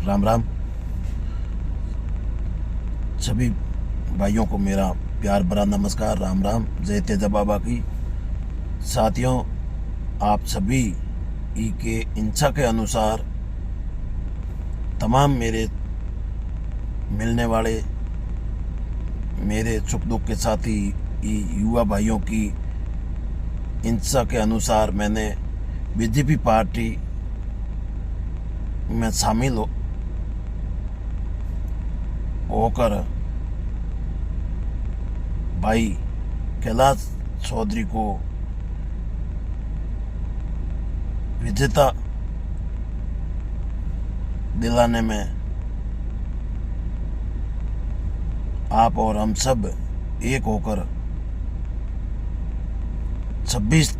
राम राम। सभी भाइयों को मेरा प्यार भरा नमस्कार। राम राम। जय तेजा बाबा की। साथियों, आप सभी के इच्छा के अनुसार तमाम मेरे मिलने वाले मेरे सुख दुख के साथी युवा भाइयों की इच्छा के अनुसार मैंने बीजेपी पार्टी में शामिल होकर भाई कैलाश चौधरी को विजेता दिलाने में आप और हम सब एक होकर 26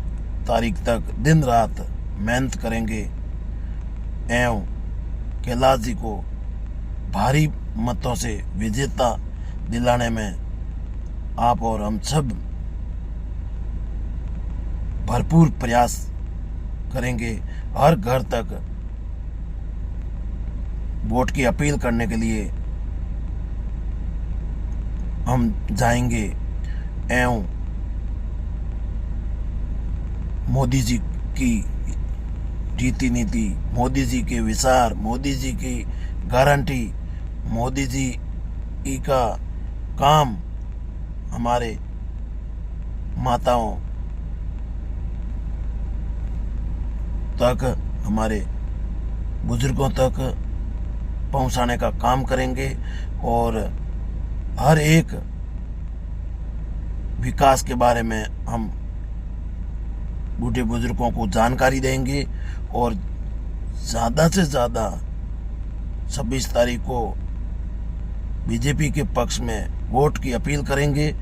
तारीख तक दिन रात मेहनत करेंगे एवं कैलाश जी को भारी मतों से विजेता दिलाने में आप और हम सब भरपूर प्रयास करेंगे। हर घर तक वोट की अपील करने के लिए हम जाएंगे एवं मोदी जी की रीति नीति, मोदी जी के विचार, मोदी जी की गारंटी, मोदी जी का काम हमारे माताओं तक, हमारे बुजुर्गों तक पहुंचाने का काम करेंगे और हर एक विकास के बारे में हम बूढ़े बुजुर्गों को जानकारी देंगे और ज़्यादा से ज़्यादा 26 तारीख को बीजेपी के पक्ष में वोट की अपील करेंगे।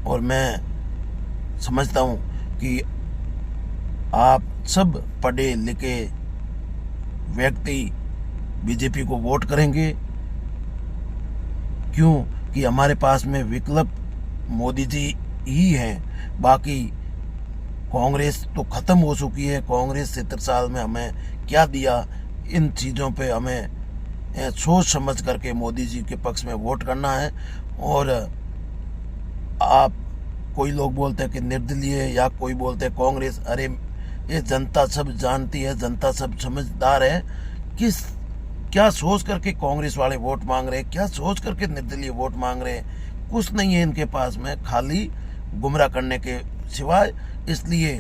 और मैं समझता हूं कि आप सब पढ़े लिखे व्यक्ति बीजेपी को वोट करेंगे, क्यों कि हमारे पास में विकल्प मोदी जी ही हैं। बाकी कांग्रेस तो खत्म हो चुकी है। कांग्रेस 70 साल में हमें क्या दिया, इन चीज़ों पे हमें सोच समझ करके मोदी जी के पक्ष में वोट करना है। और आप कोई लोग बोलते हैं कि निर्दलीय या कोई बोलते हैं कांग्रेस, अरे ये जनता सब जानती है, जनता सब समझदार है। क्या सोच करके कांग्रेस वाले वोट मांग रहे हैं, क्या सोच करके निर्दलीय वोट मांग रहे हैं, कुछ नहीं है इनके पास में, खाली गुमराह करने के सिवाय। इसलिए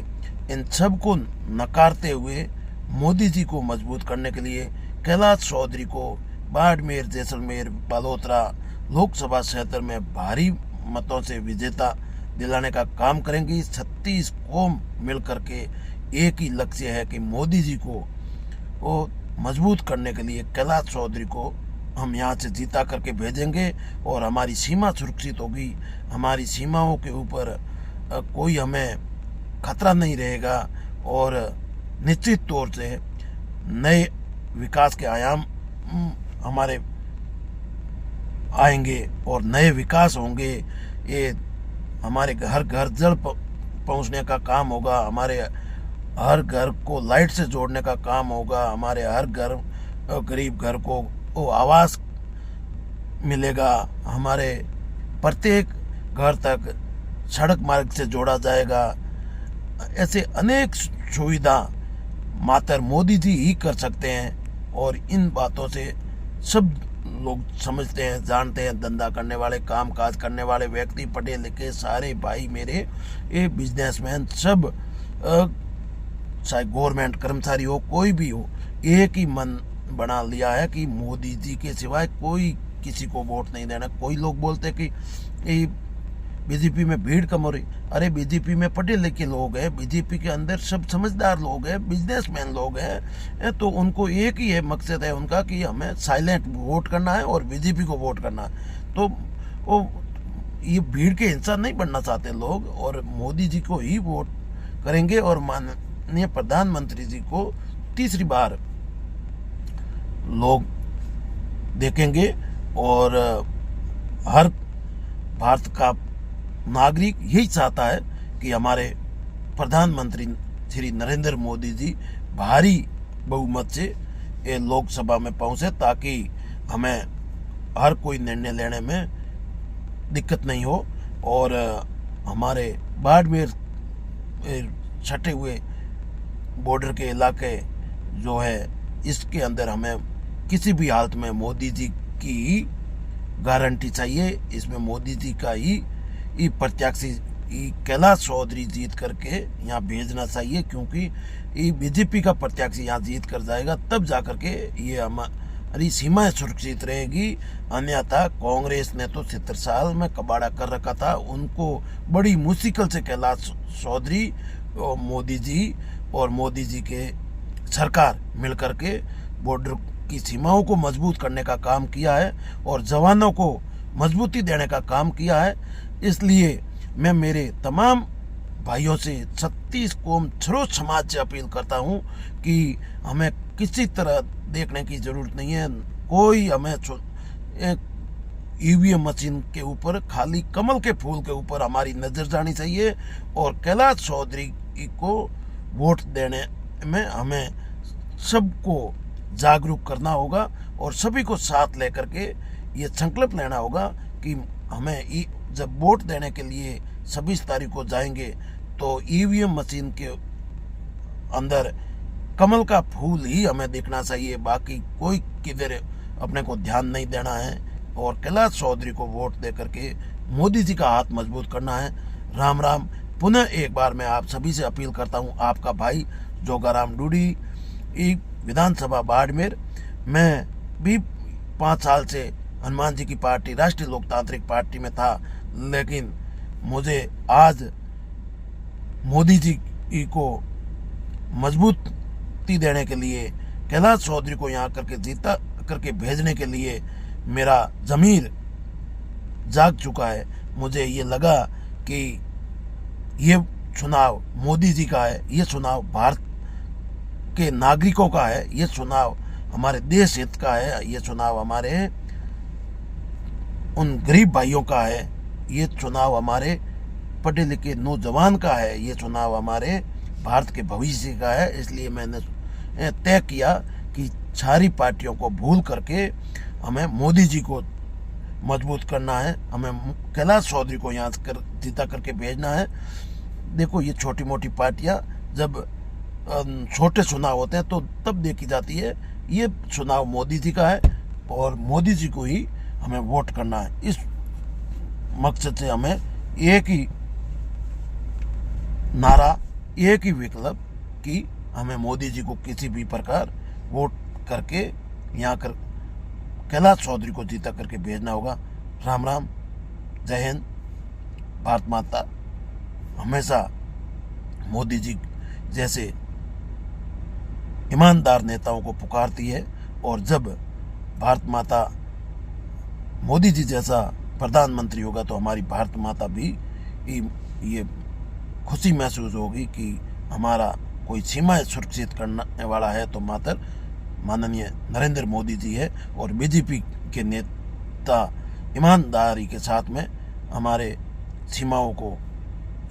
इन सब को नकारते हुए मोदी जी को मजबूत करने के लिए कैलाश चौधरी को बाड़मेर, जैसलमेर, बालोतरा लोकसभा क्षेत्र में भारी मतों से विजेता दिलाने का काम करेंगे। 36 कौम मिल करके एक ही लक्ष्य है कि मोदी जी को वो मजबूत करने के लिए कैलाश चौधरी को हम यहाँ से जीता करके भेजेंगे और हमारी सीमा सुरक्षित होगी। हमारी सीमाओं के ऊपर कोई हमें खतरा नहीं रहेगा और निश्चित तौर से नए विकास के आयाम हमारे आएंगे और नए विकास होंगे। ये हमारे हर घर जल पहुंचने का काम होगा, हमारे हर घर को लाइट से जोड़ने का काम होगा, हमारे हर घर गरीब घर को वो आवास मिलेगा, हमारे प्रत्येक घर तक सड़क मार्ग से जोड़ा जाएगा। ऐसे अनेक सुविधा मात्र मोदी जी ही कर सकते हैं और इन बातों से सब लोग समझते हैं, जानते हैं। धंधा करने वाले, काम काज करने वाले व्यक्ति, पढ़े लिखे सारे भाई मेरे, ये बिजनेसमैन सब, चाहे गवर्नमेंट कर्मचारी हो, कोई भी हो, एक ही मन बना लिया है कि मोदी जी के सिवाय कोई किसी को वोट नहीं देना। कोई लोग बोलते कि बीजेपी में भीड़ कम हो रही, अरे बीजेपी में पढ़े लिखे लोग हैं, बीजेपी के अंदर सब समझदार लोग हैं, बिजनेसमैन लोग हैं, तो उनको एक ही है मकसद है उनका कि हमें साइलेंट वोट करना है और बीजेपी को वोट करना है। तो वो ये भीड़ के हिस्सा नहीं बनना चाहते लोग और मोदी जी को ही वोट करेंगे और माननीय प्रधानमंत्री जी को तीसरी बार लोग देखेंगे। और हर भारत का नागरिक यही चाहता है कि हमारे प्रधानमंत्री श्री नरेंद्र मोदी जी भारी बहुमत से ये लोकसभा में पहुंचे, ताकि हमें हर कोई निर्णय लेने में दिक्कत नहीं हो। और हमारे बाड़मेर छटे हुए बॉर्डर के इलाके जो है, इसके अंदर हमें किसी भी हालत में मोदी जी की गारंटी चाहिए। इसमें मोदी जी का ही प्रत्याशी कैलाश चौधरी जीत करके यहाँ भेजना चाहिए, क्योंकि ये बीजेपी का प्रत्याशी यहाँ जीत कर जाएगा, तब जाकर के ये हमारी सीमाएं सुरक्षित रहेगी। अन्यथा कांग्रेस ने तो 70 साल में कबाड़ा कर रखा था, उनको बड़ी मुश्किल से कैलाश चौधरी और मोदी जी के सरकार मिलकर के बॉर्डर की सीमाओं को मजबूत करने का काम किया है और जवानों को मजबूती देने का काम किया है। इसलिए मैं मेरे तमाम भाइयों से 36 कौम सरोज समाज से अपील करता हूं कि हमें किसी तरह देखने की जरूरत नहीं है। कोई हमें ईवीएम मशीन के ऊपर, खाली कमल के फूल के ऊपर हमारी नजर जानी चाहिए और कैलाश चौधरी को वोट देने में हमें सबको जागरूक करना होगा और सभी को साथ लेकर के ये संकल्प लेना होगा कि हमें जब वोट देने के लिए 26 तारीख को जाएंगे तो ईवीएम मशीन के अंदर कमल का फूल ही हमें दिखना चाहिए, बाकी कोई किधर अपने को ध्यान नहीं देना है और कैलाश चौधरी को वोट दे करके मोदी जी का हाथ मजबूत करना है। राम राम। पुनः एक बार मैं आप सभी से अपील करता हूँ, आपका भाई जोगाराम डूडी, विधानसभा बाड़मेर। मैं भी 5 साल से हनुमान जी की पार्टी राष्ट्रीय लोकतांत्रिक पार्टी में था, लेकिन मुझे आज मोदी जी को मजबूती देने के लिए, कैलाश चौधरी को यहाँ करके जीता करके भेजने के लिए मेरा ज़मीर जाग चुका है। मुझे ये लगा कि ये चुनाव मोदी जी का है, ये चुनाव भारत के नागरिकों का है, ये चुनाव हमारे देश हित का है, ये चुनाव हमारे उन गरीब भाइयों का है, ये चुनाव हमारे पढ़े लिखे नौजवान का है, ये चुनाव हमारे भारत के भविष्य का है। इसलिए मैंने तय किया कि सारी पार्टियों को भूल करके हमें मोदी जी को मजबूत करना है, हमें कैलाश चौधरी को यहाँ जीता करके भेजना है। देखो, ये छोटी मोटी पार्टियाँ जब छोटे चुनाव होते हैं तो तब देखी जाती है, ये चुनाव मोदी जी का है और मोदी जी को ही हमें वोट करना है। इस मकसद से हमें एक ही नारा, एक ही विकल्प कि हमें मोदी जी को किसी भी प्रकार वोट करके यहाँ कर कैलाश चौधरी को जीता करके भेजना होगा। राम राम, जय हिंद, भारत माता हमेशा मोदी जी जैसे ईमानदार नेताओं को पुकारती है और जब भारत माता मोदी जी जैसा प्रधानमंत्री होगा तो हमारी भारत माता भी ये खुशी महसूस होगी कि हमारा कोई सीमाएं सुरक्षित करने वाला है तो मात्र माननीय नरेंद्र मोदी जी है और बीजेपी के नेता ईमानदारी के साथ में हमारे सीमाओं को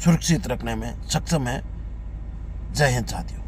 सुरक्षित रखने में सक्षम है। जय हिंद साथियों।